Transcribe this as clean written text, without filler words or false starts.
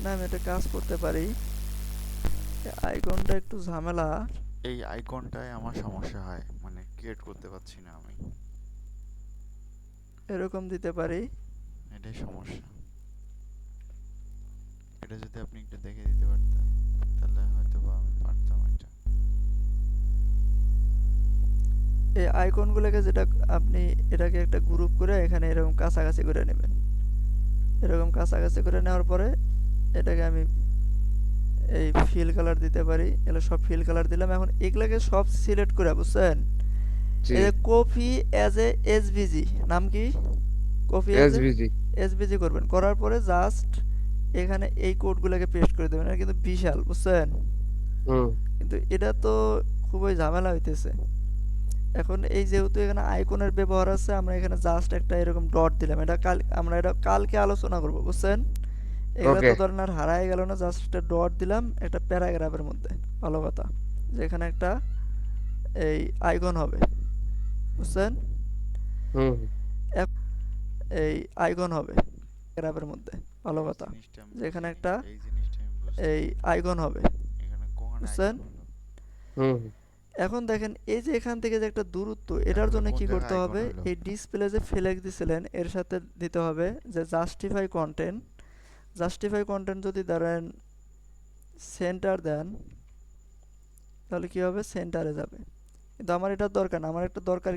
এখানে আমি একটা কাজ করতে পারি। আইকনটা একটু ঝামেলা। এই আইকনটায় আমার সমস্যা হয়, মানে ক্রিয়েট করতে পারছি না আমি। এরকম দিতে পারি। এটাই সমস্যা। এটা যদি আপনি একটু দেখে দিতে পারতেন, তাহলে হয়তো বা আমি পারতাম এটা। এই আইকনগুলোকে যেটা আপনি এটাকে একটা গ্রুপ করে এখানে এরকম কাছাকাছি করে নেবেন। এরকম কাছাকাছি করে নেওয়ার পরে এটাকে আমি এই ফিল কালার দিতে পারি। এগুলো সব ফিল কালার দিলাম। এখন এগুলাকে সব সিলেক্ট করে, বুঝছেন? জি। এই যে কপি অ্যাজ এ এসভিজি, নাম কি? Copy as a SVG. SVG করবেন। করার পরে জাস্ট এখানে এই কোডগুলোকে পেস্ট করে দেবেন। এটা কিন্তু বিশাল, বুঝছেন? হুম। কিন্তু এটা তো খুবই ঝামেলা হইতেছে। এখন এই যেহেতু এখানে আইকনের ব্যবহার আছে, আমরা এখানে জাস্ট একটা এরকম ডট দিলাম। আমরা এটা কালকে আলোচনা করব, বুঝছেন? এগুলা ওকে। তো ধরেন আর হারায় গেল না, জাস্ট একটা ডট দিলাম একটা প্যারাগ্রাফের মধ্যে। ভালো কথা, যেখানে একটা এই আইকন হবে, বুঝছেন? হুম। এই আইকন হবে প্যারাগ্রাফের মধ্যে। ভালো এই কথা, জিনিসটা আমি যেখানে বুঝিনি, একটা এই জিনিসটা আমি বুঝতে এই পারিনি। আইকন হবে, এখানে কোন বুঝছেন? আইকন হলো? হুম। এখন দেখেন এই যে এখান থেকে যে একটা দূরত্ব, এটার এখানে জন্য কোন কি জায়গায় করতে আইকন হবে? হলো? এই ডিসপ্লে যে ফ্ল্যাগ দিছিলেন এর সাথে দিতে হবে যে জাস্টিফাই কন্টেন্ট। জাস্টিফাই কন্টেন্ট যদি ধরেন সেন্টার দেন, তাহলে কি হবে? সেন্টারে যাবে। কিন্তু আমার এটা দরকার না, আমার একটা দরকার